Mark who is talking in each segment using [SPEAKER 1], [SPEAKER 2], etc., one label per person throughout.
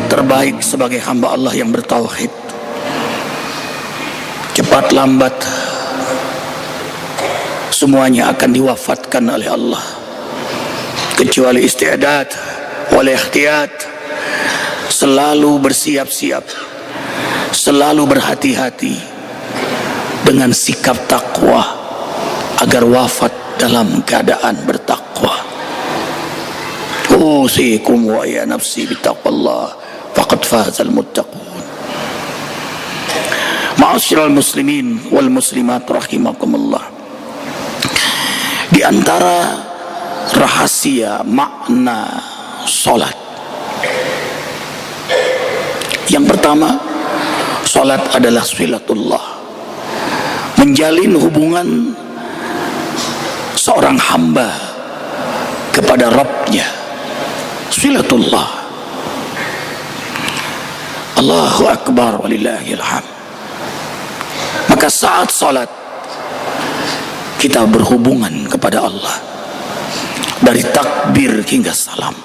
[SPEAKER 1] terbaik sebagai hamba Allah yang bertauhid. Cepat lambat semuanya akan diwafatkan oleh Allah, kecuali isti'dad wal ikhtiyat, selalu bersiap-siap, selalu berhati-hati dengan sikap takwa agar wafat dalam keadaan bertakwa. Usikum wa ya nafsi bittaqwallah faqad fazal muttaqun. Ma'asyiral muslimin wal muslimat rahimakumullah, di antara rahasia makna salat, yang pertama, salat adalah silatullah, menjalin hubungan seorang hamba kepada Rabbnya. Silatullah. Allahu akbar walillahil hamd. Maka saat salat kita berhubungan kepada Allah dari takbir hingga salam,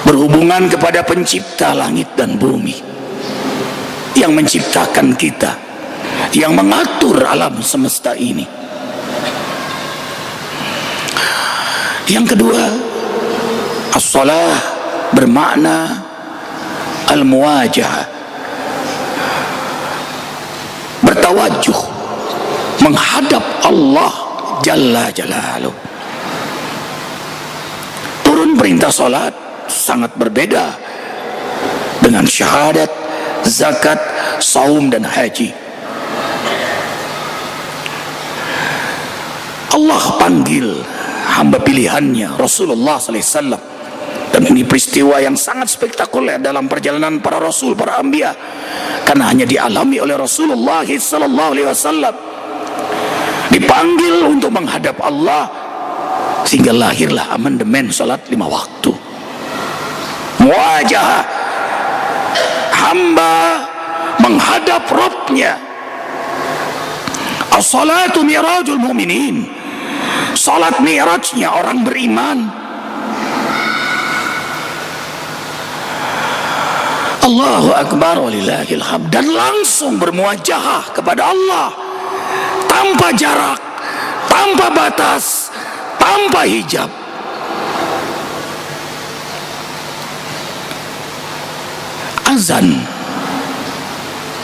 [SPEAKER 1] berhubungan kepada pencipta langit dan bumi yang menciptakan kita, yang mengatur alam semesta ini. Yang kedua, as-salah bermakna al-muwajahah, bertawajuh menghadap Allah Jalla Jalaluh. Turun perintah salat sangat berbeda dengan syahadat, zakat, saum dan haji. Allah panggil hamba pilihannya Rasulullah SAW, dan ini peristiwa yang sangat spektakuler dalam perjalanan para rasul, para anbiya, karena hanya dialami oleh Rasulullah SAW. Dipanggil untuk menghadap Allah, sehingga lahirlah amandemen salat 5 waktu. Muwajahah, hamba menghadap Rabbnya. As-salatu mirajul mu'minin, salat mi'rajnya orang beriman. Allahu akbar walillahil hamd. Dan langsung bermuajahah kepada Allah, tanpa jarak, tanpa batas, tanpa hijab. Azan,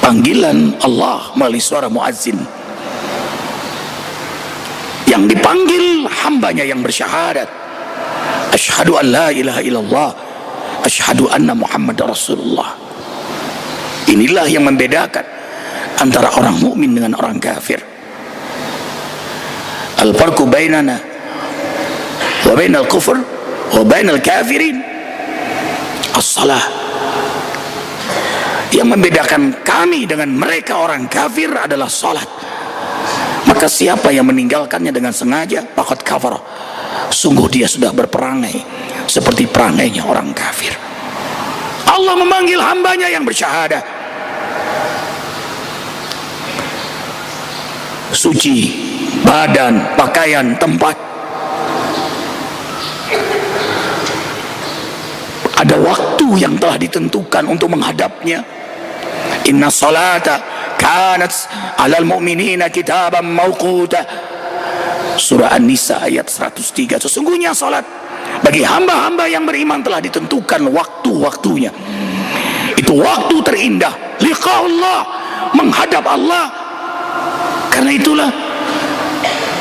[SPEAKER 1] panggilan Allah melalui suara muazzin, yang dipanggil hambanya yang bersyahadat, asyhadu an la ilaha illallah, asyhadu anna Muhammad Rasulullah. Inilah yang membedakan antara orang mukmin dengan orang kafir. Al-farqu bainana wa bainal kufr wa bainal kafirin as-salah. Yang membedakan kami dengan mereka orang kafir adalah salat. Maka siapa yang meninggalkannya dengan sengaja, faqad kafara, sungguh dia sudah berperangai seperti perangainya orang kafir. Allah memanggil hambanya yang bersyahadah, suci badan, pakaian, tempat. Ada waktu yang telah ditentukan untuk menghadapnya. Inna salata kanat alal mu'minina kitaban mawquta. Surah An-Nisa ayat 103. Sesungguhnya salat bagi hamba-hamba yang beriman telah ditentukan waktu-waktunya. Itu waktu terindah, liqa Allah, menghadap Allah. Karena itulah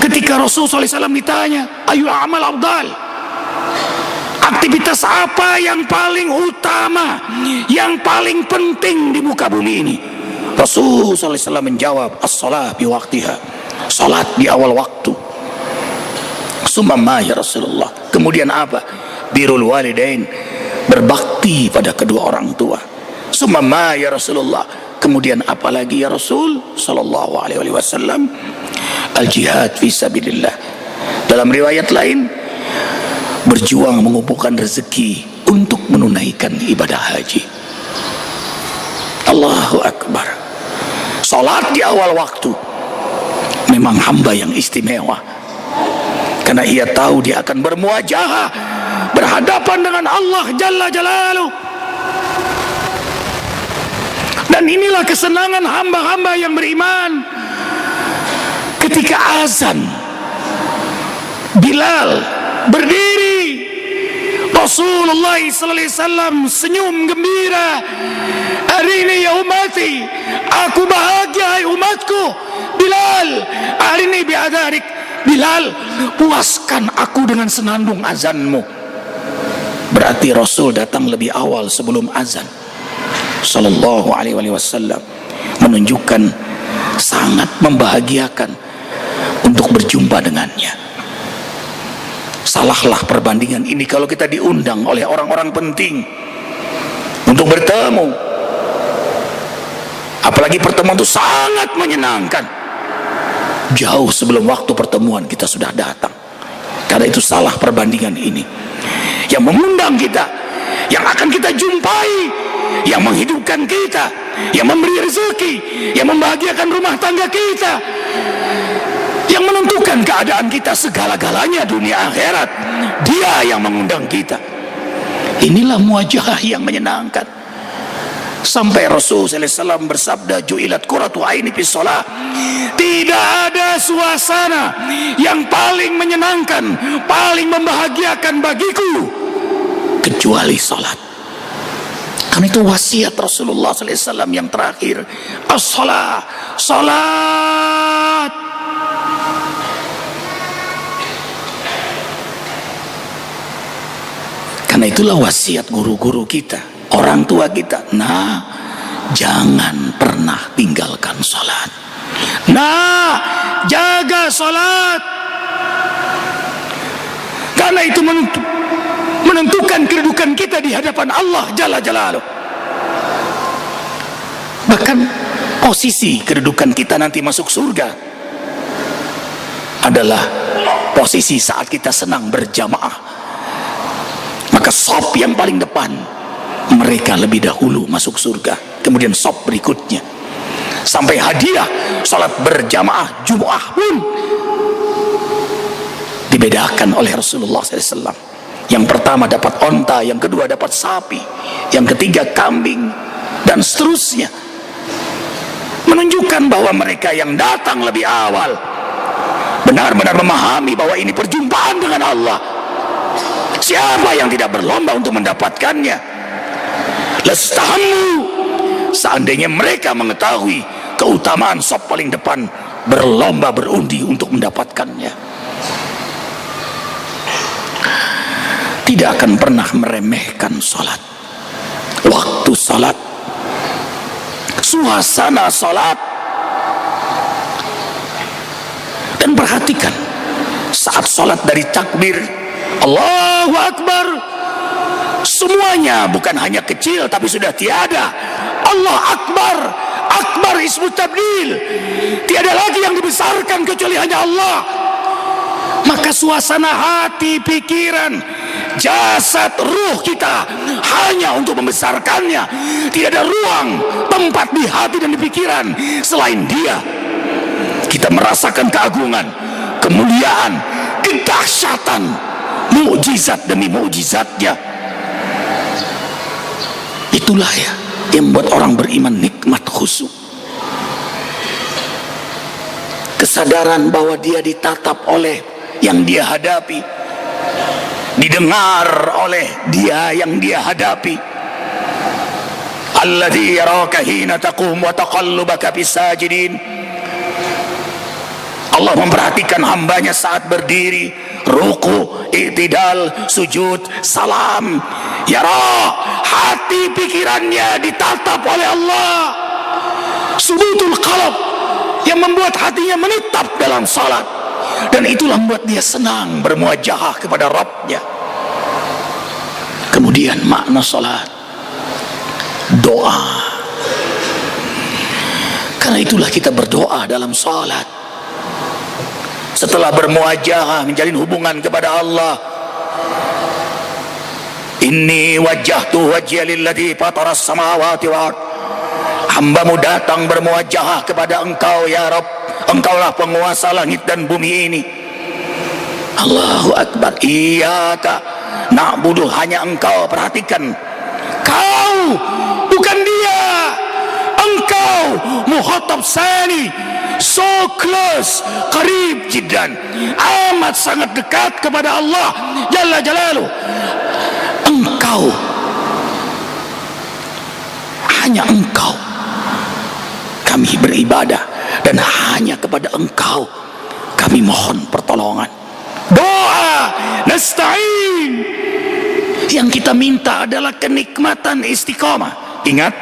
[SPEAKER 1] ketika Rasulullah SAW ditanya, ayu amal afdal, aktivitas apa yang paling utama, yang paling penting di muka bumi ini? Rasulullah SAW menjawab, as-salat bi waktiha, salat di awal waktu. Summa ya Rasulullah, kemudian apa? Birrul walidain, berbakti pada kedua orang tua. Summa ya Rasulullah, kemudian apa lagi ya Rasul sallallahu alaihi wasallam? Al-jihad fi sabilillah. Dalam riwayat lain, berjuang mengumpulkan rezeki untuk menunaikan ibadah haji. Allahu akbar. Salat di awal waktu memang hamba yang istimewa, karena ia tahu dia akan bermuajahah berhadapan dengan Allah Jalla Jalaluh. Dan inilah kesenangan hamba-hamba yang beriman. Ketika azan, Bilal berdiri, Rasulullah SAW senyum gembira. Hari ini ya umati, aku bahagia hai umatku. Bilal, hari ini biadarik. Bilal, puaskan aku dengan senandung azanmu. Berarti Rasul datang lebih awal sebelum azan Sallallahu alaihi wasallam, menunjukkan sangat membahagiakan untuk berjumpa dengannya. Salahlah perbandingan ini kalau kita diundang oleh orang-orang penting untuk bertemu, apalagi pertemuan itu sangat menyenangkan. Jauh sebelum waktu pertemuan kita sudah datang. Karena itu salah perbandingan ini. Yang mengundang kita, yang akan kita jumpai, yang menghidupkan kita, yang memberi rezeki, yang membahagiakan rumah tangga kita, yang menentukan keadaan kita segala-galanya dunia akhirat, dia yang mengundang kita. Inilah muajah yang menyenangkan. Sampai Rasulullah SAW bersabda, ju'ilat qurratu aini fis shalah. Tidak ada suasana yang paling menyenangkan, paling membahagiakan bagiku kecuali salat. Karena itu wasiat Rasulullah SAW yang terakhir, as-salah, salat. Karena itulah wasiat guru-guru kita, orang tua kita. Nah, jangan pernah tinggalkan salat. Nah, jaga salat. Karena itu menentukan kedudukan kita di hadapan Allah Jalla Jalaluh. Bahkan posisi kedudukan kita nanti masuk surga adalah posisi saat kita senang berjamaah. Maka sop yang paling depan, mereka lebih dahulu masuk surga. Kemudian sop berikutnya. Sampai hadiah salat berjamaah Jumu'ah pun dibedakan oleh Rasulullah SAW. Yang pertama dapat onta, yang kedua dapat sapi, yang ketiga kambing, dan seterusnya. Menunjukkan bahwa mereka yang datang lebih awal benar-benar memahami bahwa ini perjumpaan dengan Allah. Siapa yang tidak berlomba untuk mendapatkannya? Lastahammu, seandainya mereka mengetahui keutamaan sop paling depan, berlomba berundi untuk mendapatkannya. Tidak akan pernah meremehkan salat, waktu salat, suasana salat. Dan perhatikan saat salat dari takbir Allahu Akbar, semuanya bukan hanya kecil tapi sudah tiada. Allah Akbar, Akbar ismu tabdil, tiada lagi yang dibesarkan kecuali hanya Allah. Maka suasana hati, pikiran, jasad, ruh kita hanya untuk membesarkannya. Tidak ada ruang tempat di hati dan di pikiran selain dia. Kita merasakan keagungan, kemuliaan, kedahsyatan, mukjizat demi mukjizatnya. Itulah ya yang membuat orang beriman nikmat khusyuk. Kesadaran bahwa dia ditatap oleh yang dia hadapi, didengar oleh dia yang dia hadapi. Alladzi yaraka hina taqum wa taqallubaka fis sajidin. Allah memperhatikan hambanya saat berdiri, ruku, i'tidal, sujud, salam. Yara, hati pikirannya ditatap oleh Allah. Subutul qalb yang membuat hatinya menetap dalam salat. Dan itulah membuat dia senang bermuajahah kepada Rabbnya. Kemudian makna salat, doa. Karena itulah kita berdoa dalam salat. Setelah bermuajahah, menjalin hubungan kepada Allah, inni wajjahtu wajhiya lilladzi fataras samawati wal ardh. Hambamu datang bermuajahah kepada engkau ya Rabb, engkaulah penguasa langit dan bumi ini. Allahu Akbar. Iyyaka na'budu, hanya engkau. Perhatikan, kau bukan dia, engkau mukhatab sani, so close, qarib jiddan, amat sangat dekat kepada Allah Jalla Jalaluh. Engkau, hanya engkau kami beribadah, dan hanya kepada engkau kami mohon pertolongan. Doa nasta'in, yang kita minta adalah kenikmatan istiqamah. Ingat,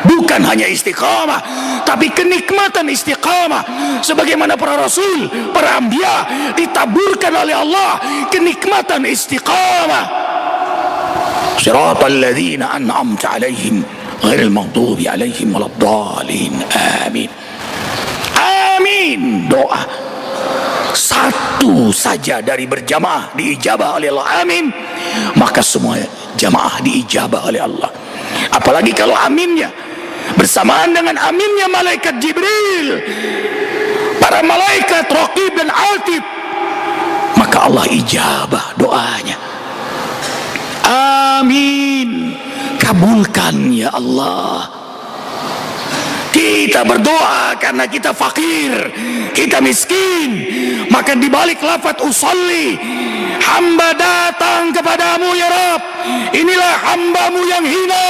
[SPEAKER 1] bukan hanya istiqamah, tapi kenikmatan istiqamah sebagaimana para rasul, para anbiya ditaburkan oleh Allah kenikmatan istiqamah. Shiratal ladzina an'amta 'alaihim ghairil maghdubi 'alaihim waladdallin. Amin. Amin. Doa satu saja dari berjamaah diijabah oleh Allah, amin, maka semua jamaah diijabah oleh Allah. Apalagi kalau aminnya bersamaan dengan aminnya malaikat Jibril, para malaikat Raqib dan Atid, maka Allah ijabah doanya. Amin. Kabulkan ya Allah. Kita berdoa karena kita fakir, kita miskin, maka dibalik lafaz usolli, hamba datang kepadamu ya Rabb, inilah hambamu yang hina,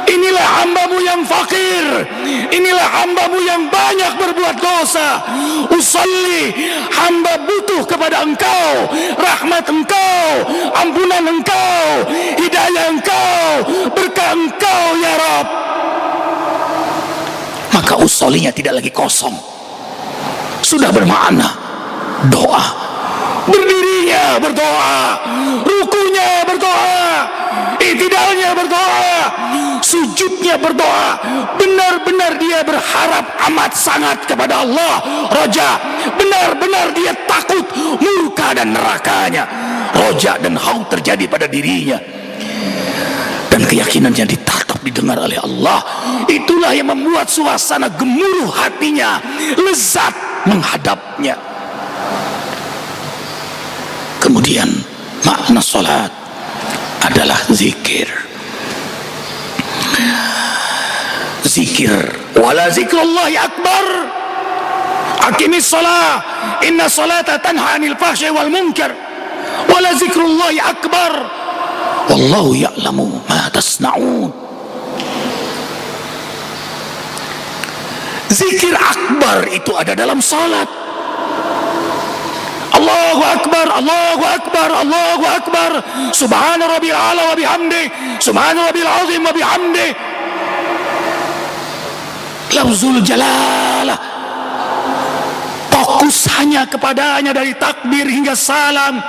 [SPEAKER 1] inilah hambamu yang fakir, inilah hambamu yang banyak berbuat dosa. Usolli, hamba butuh kepada engkau, rahmat engkau, ampunan engkau, hidayah engkau, berkah engkau ya Rabb. Maka usolinya tidak lagi kosong, sudah bermakna doa. Berdirinya berdoa, rukunya berdoa, i'tidalnya berdoa, sujudnya berdoa. Benar-benar dia berharap amat sangat kepada Allah, roja. Benar-benar dia takut murka dan nerakanya. Roja dan khauf terjadi pada dirinya, dan keyakinannya ditatap, didengar oleh Allah. Itulah yang membuat suasana gemuruh hatinya, lezat menghadapnya. Kemudian makna salat adalah zikir. Zikir, wala zikrullahi akbar. Aqimis salat, inna salata tanha 'anil fahsya'i wal munkar. Wala zikrullahi akbar. Wallahu ya'lamu ma tasna'un. Zikir akbar itu ada dalam salat. Allahu akbar, Allahu akbar, Allahu akbar. Subhana rabbil a'la wa bihamdi, subhana rabbil azim wa bihamdi. Lafzul jalalah, fokus hanya kepadanya dari takbir hingga salam.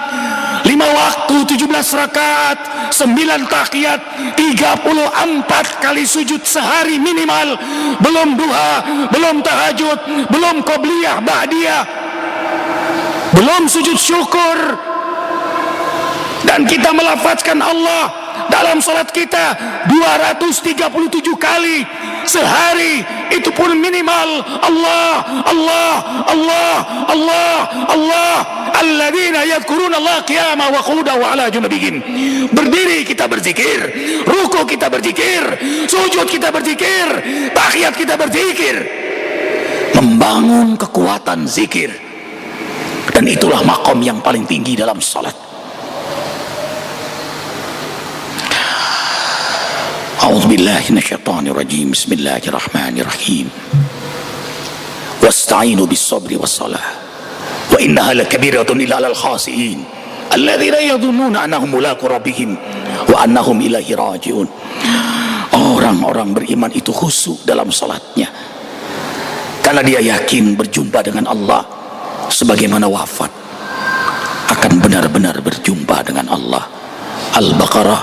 [SPEAKER 1] 5 waktu, 17 rakaat, 9 tahiyat, 34 kali sujud sehari minimal. Belum duha, belum tahajud, belum qobliyah, ba'diyah, belum sujud syukur. Dan kita melafazkan Allah dalam salat kita 237 kali sehari. Itu pun minimal. Allah, Allah, Allah, Allah, Allah. Alladzina yadhkuruna Allah qiyaman wa qu'udan wa 'ala junubihim. Berdiri kita berzikir, ruku kita berzikir, sujud kita berzikir, tahiyat kita berzikir. Membangun kekuatan zikir. Dan itulah makom yang paling tinggi dalam salat. A'udzubillahi minasyaitonir rajim. Bismillahirrahmanirrahim. Wasta'inu bis-sabri was-salah. Wa innaha lakabiratun illa 'alal khashiin alladzina yadhunnuna annahum mulaqu rabbihim wa annahum ilaihi raji'un. Orang-orang beriman itu khusyuk dalam salatnya karena dia yakin berjumpa dengan Allah, sebagaimana wafat akan benar-benar berjumpa dengan Allah. Al-Baqarah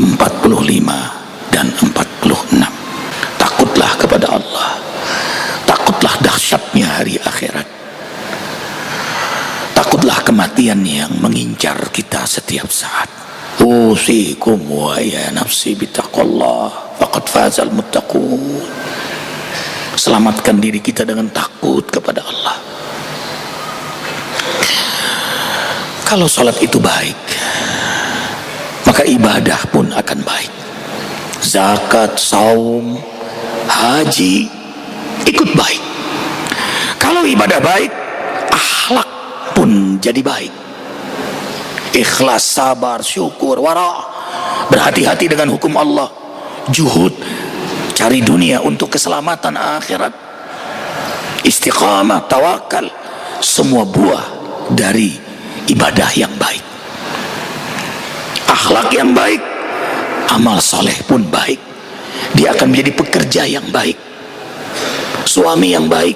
[SPEAKER 1] 45 dan 46. Takutlah kepada Allah, takutlah dahsyatnya hari akhirat, takutlah kematian yang mengincar kita setiap saat. Usikum wa ya nafsi bitaqwallah faqad fazal muttaqun. Selamatkan diri kita dengan takut kepada Allah. Kalau salat itu baik, maka ibadah pun akan baik. Zakat, saum, haji ikut baik. Kalau ibadah baik, akhlak pun jadi baik. Ikhlas, sabar, syukur, wara, berhati-hati dengan hukum Allah, juhud, cari dunia untuk keselamatan akhirat, istiqamah, tawakal, semua buah dari ibadah yang baik. Akhlak yang baik, amal soleh pun baik. Dia akan menjadi pekerja yang baik, suami yang baik,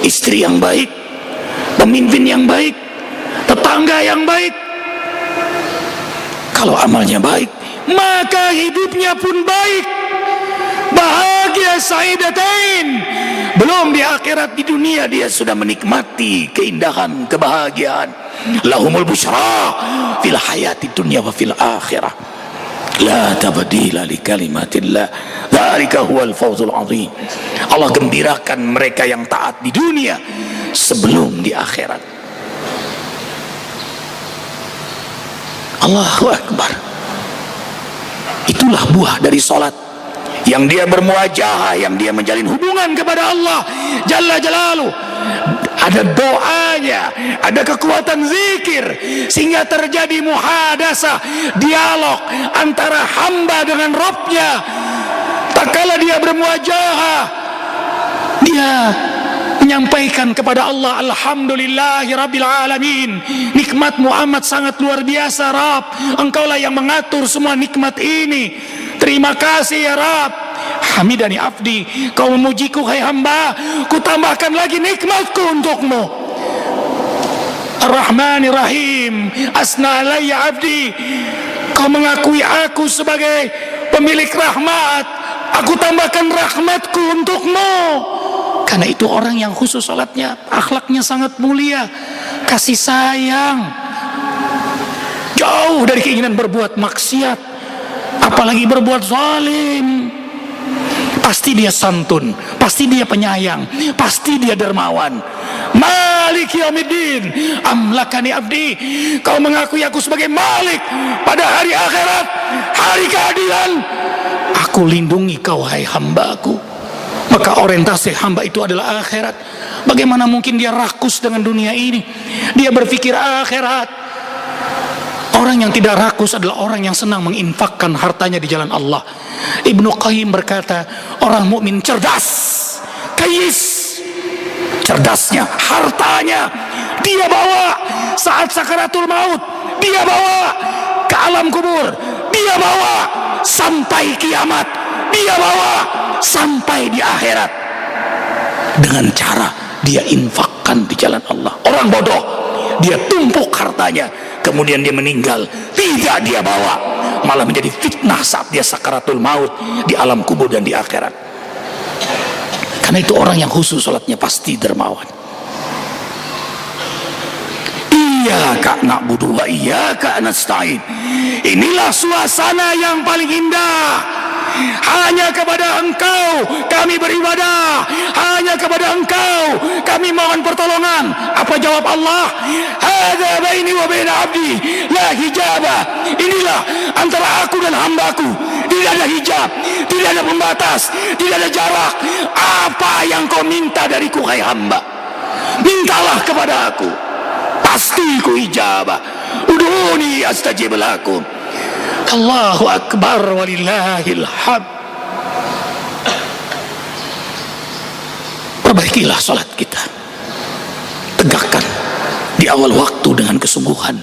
[SPEAKER 1] istri yang baik, pemimpin yang baik, tetangga yang baik. Kalau amalnya baik, maka hidupnya pun baik, bahagia, saidatain. Belum di akhirat, di dunia dia sudah menikmati keindahan, kebahagiaan. Lahumul busyra fil hayati dunya wa fil akhirah, la tabdila li kalimatillah, dzalika huwal fawzul azim. Allah gembirakan mereka yang taat di dunia sebelum di akhirat. Allahu Akbar. Itulah buah dari salat, yang dia bermuajahah, yang dia menjalin hubungan kepada Allah Jalla Jalaluh. Ada doanya, ada kekuatan zikir, sehingga terjadi muhadasah, dialog antara hamba dengan Rabbnya. Tak kala dia bermuajahah, dia menyampaikan kepada Allah, alhamdulillahi rabbil alamin, nikmatmu amat sangat luar biasa Rabb, engkaulah yang mengatur semua nikmat ini, terima kasih ya Rabb. Hamidani abdi, kau memujiku hai hamba, ku tambahkan lagi nikmatku untukmu. Ar-Rahmanir Rahim, asna alayya abdi, kau mengakui aku sebagai pemilik rahmat, aku tambahkan rahmatku untukmu. Karena itu orang yang khusus salatnya, akhlaknya sangat mulia, kasih sayang, jauh dari keinginan berbuat maksiat, apalagi berbuat zalim. Pasti dia santun, pasti dia penyayang, pasti dia dermawan. Malik yaumiddin, amlakani abdi, kau mengakui aku sebagai Malik pada hari akhirat, hari keadilan. Aku lindungi kau hai hambaku. Maka orientasi hamba itu adalah akhirat. Bagaimana mungkin dia rakus dengan dunia ini? Dia berpikir akhirat. Orang yang tidak rakus adalah orang yang senang menginfakkan hartanya di jalan Allah. Ibnu Qayyim berkata, orang mukmin cerdas, kayis. Cerdasnya, hartanya dia bawa saat sakaratul maut, dia bawa ke alam kubur, dia bawa sampai kiamat, dia bawa sampai di akhirat, dengan cara dia infakkan di jalan Allah. Orang bodoh, dia tumpuk hartanya, kemudian dia meninggal, tidak dia bawa, malah menjadi fitnah saat dia sakaratul maut di alam kubur dan di akhirat. Karena itu orang yang khusus salatnya pasti dermawan. Iyyaka na'budu wa iyyaka nasta'in. Inilah suasana yang paling indah. Hanya kepada Engkau kami beribadah, hanya kepada Engkau kami mohon pertolongan. Apa jawab Allah? Hadza baini wa baina abdi la hijaba. Inilah antara aku dan hambaku, tidak ada hijab, tidak ada pembatas, tidak ada jarak. Apa yang kau minta dariku hai hamba, mintalah kepada aku, pasti ku ijabah. Udhuni astajib lakum. Allahu Akbar walillahil hamd. Perbaikilah salat kita, tegakkan di awal waktu dengan kesungguhan,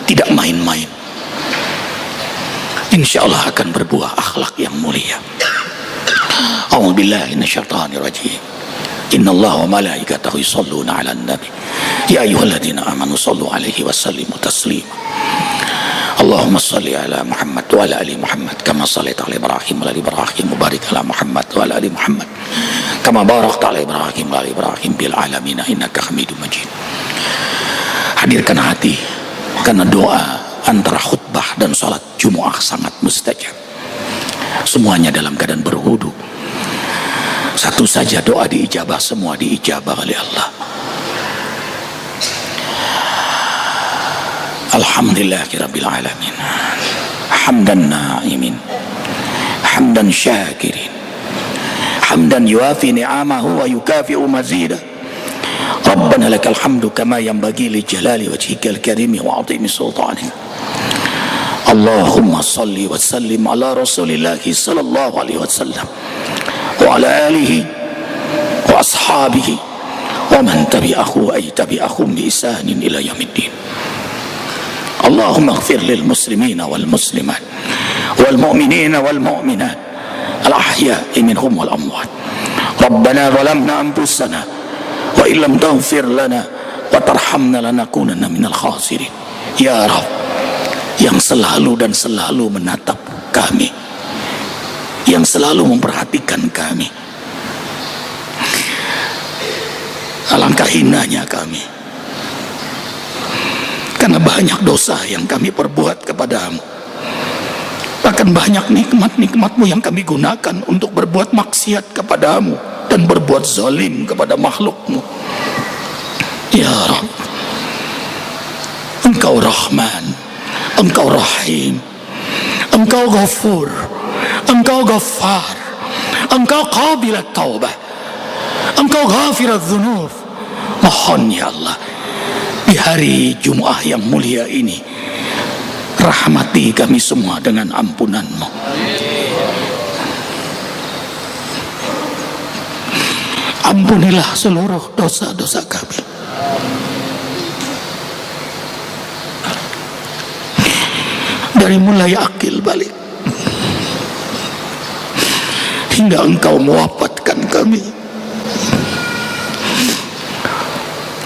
[SPEAKER 1] tidak main-main. Insya Allah akan berbuah akhlak yang mulia. A'udzubillahi minasyaitonir rajim. Innallaha wa malaikatahu yusholluna 'alan nabi ya ayyuhalladzina amanu shallu 'alaihi wa sallimu taslima. Allahumma salli ala Muhammad wa ala ali Muhammad kama shallaita ala Ibrahim wa ala ali Ibrahim wa barik ala Muhammad wa ala ali Muhammad kama barakta ala Ibrahim wa ala Ibrahim bil alamin innaka Hamidum Majid. Hadirkan hati, karena doa antara khutbah dan salat Jumat sangat mustajab. Semuanya dalam keadaan berwudu. Satu saja doa diijabah, semua diijabah oleh Allah. Alhamdulillahirabbil alamin. hamdan na'imin hamdan syakirin hamdan yuafi ni'amahu wa yukafi'u mazidah. Rabbana lakal hamdu kama yanbaghi li jalali wajhikal karimi wa 'azimi sultanik. Allahumma salli wa sallim ala rasulillahi sallallahu alaihi wasallam wa ala alihi wa ashabihi wa man tabi'ahu ay tabi'ahum bi ihsanin ila yaumiddin. Allahumma ighfir lil muslimina wal muslimat wal mu'minina wal mu'minat al ahya'i minhum wal amwat. Rabbana zalamna anfusana wa illam taghfir lana wa tarhamna lanakunanna minal khasirin. Ya Rabb, yang selalu dan selalu menatap kami, yang selalu memperhatikan kami, alangkah hinanya kami karena banyak dosa yang kami perbuat kepadamu, bahkan banyak nikmat-nikmatmu yang kami gunakan untuk berbuat maksiat kepadamu dan berbuat zalim kepada makhlukmu. Ya Rabb, Engkau Rahman, Engkau Rahim, Engkau Ghafur, Engkau Ghaffar, Engkau Qabilat Taubah, Engkau Ghafirat Dzunub. Mohon ya Allah, di hari Jumat yang mulia ini, rahmati kami semua dengan ampunan-Mu. Ampunilah seluruh dosa-dosa kami. Dari mulai akil balik hingga Engkau mewafatkan kami,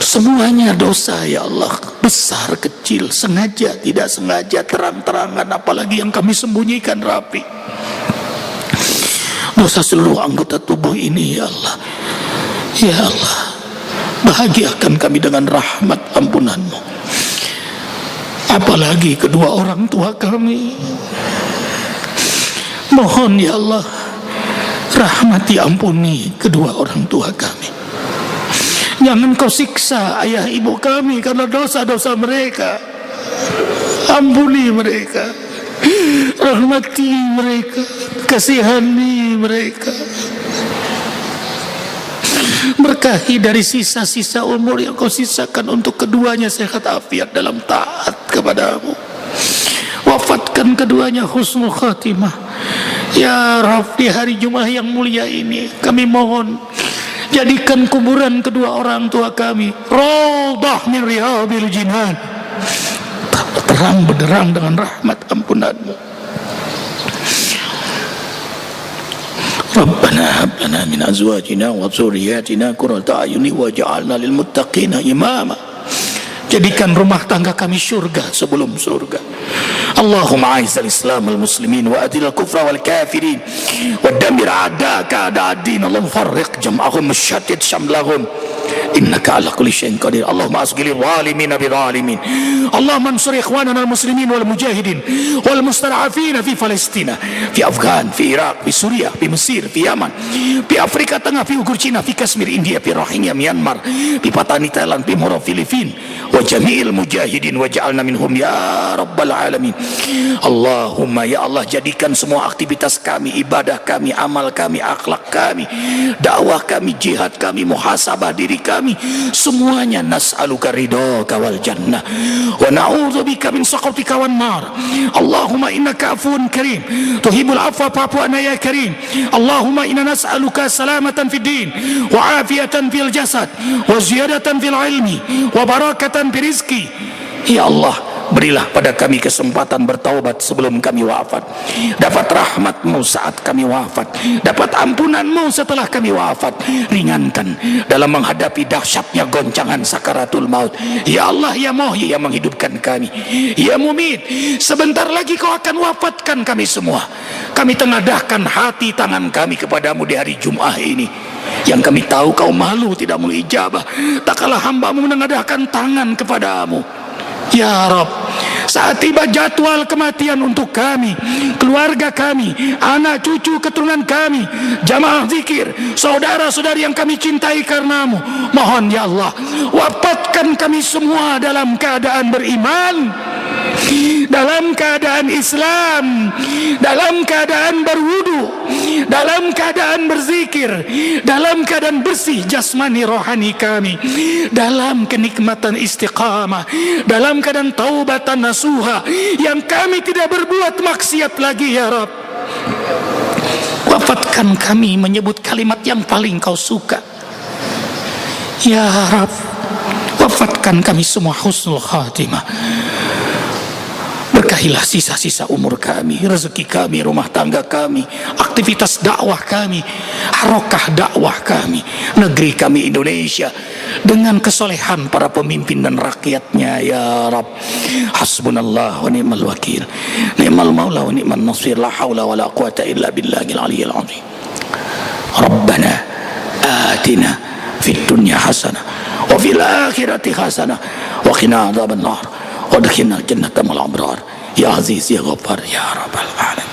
[SPEAKER 1] semuanya dosa ya Allah, besar kecil, sengaja tidak sengaja, terang-terangan, apalagi yang kami sembunyikan rapi. Dosa seluruh anggota tubuh ini ya Allah. Ya Allah, bahagiakan kami dengan rahmat ampunan-Mu, apalagi kedua orang tua kami. Mohon ya Allah, rahmati ampuni kedua orang tua kami. Jangan Kau siksa ayah ibu kami karena dosa-dosa mereka. Ampuni mereka, rahmati mereka, kasihani mereka, berkahi dari sisa-sisa umur yang Kau sisakan untuk keduanya sehat afiat dalam taat kepadamu. Wafatkan keduanya husnul khatimah. Ya Rabb, di hari Jumat yang mulia ini kami mohon, jadikan kuburan kedua orang tua kami raudhah min riyadil jinan, terang benderang dengan rahmat ampunan-Mu. Rabbana hab lana min azwajina wa dzurriyyatina qurrata a'yuni waj'alna lil muttaqina imama. Jadikan rumah tangga kami surga sebelum surga. Allahumma a'izzal islam wal muslimin wa adil al kufra wal kafirin wa dammir a'da'aka a'da'ad-din. Allahumma farriq jam'ahum washattit shamlahum innaka ala kulli syai'in qadir. Allahumma asghil zalimin bi zalimin. Allahumma ansur ikhwanana al muslimin wal mujahidin wal mustad'afin fi Palestina, fi Afghan, fi Iraq, fi Suriah, fi Mesir, fi Yaman, fi Afrika Tengah, fi Uighur Cina, fi Kashmir India, fi Rohingya Myanmar, fi Patani Thailand, fi Moro Filipin, wa jami'il mujahidin waj'alna minhum ya rabbal alamin. Allahumma ya Allah, jadikan semua aktivitas kami, ibadah kami, amal kami, akhlak kami, dakwah kami, jihad kami, muhasabah diri kami, semuanya nas'aluka ridhaka wal jannah wa na'udzubika min sakhatika wan nar. Allahumma innaka afuwun karim tuhibbul afwa fa'fu anna ya karim. Allahumma inna nas'aluka salamatan fid din wa afiyatan fil jasad wa ziyadatan fil ilmi wa barakatan fi rizqi. Ya Allah, berilah pada kami kesempatan bertaubat sebelum kami wafat, dapat rahmat-Mu saat kami wafat, dapat ampunan-Mu setelah kami wafat. Ringankan dalam menghadapi dahsyatnya goncangan sakaratul maut. Ya Allah, ya Muhyi yang menghidupkan kami, ya Mumit, sebentar lagi Kau akan wafatkan kami semua. Kami tengadahkan hati tangan kami kepadamu di hari Jumat ini, yang kami tahu Kau malu tidak mau ijabah, tak kalah hamba-Mu menengadahkan tangan kepadamu. Ya Rabb, saat tiba jadwal kematian untuk kami, keluarga kami, anak cucu keturunan kami, jamaah zikir, saudara-saudari yang kami cintai karena-Mu, mohon ya Allah, wafatkan kami semua dalam keadaan beriman, dalam keadaan Islam, dalam keadaan berwudu, dalam keadaan berzikir, dalam keadaan bersih jasmani rohani kami, dalam kenikmatan istiqamah, dalam keadaan taubatan nasuha, yang kami tidak berbuat maksiat lagi ya Rabb. Wafatkan kami menyebut kalimat yang paling kau suka ya Rabb. Wafatkan kami semua husnul khatimah. Berkahilah sisa-sisa umur kami, rezeki kami, rumah tangga kami, aktivitas dakwah kami, harokah dakwah kami, negeri kami Indonesia dengan kesolehan para pemimpin dan rakyatnya ya Rabb. Hasbunallah wa ni'mal wakil, ni'mal maula wa ni'man nasir, la hawla wa la quwata illa billahil aliyyil azim. Rabbana atina fid dunya hasanah wa fil akhirati hasanah wa qina adzaban nar. Wadkhilna jannata mal abrar ya aziz ya ghaffar ya rabbal alamin.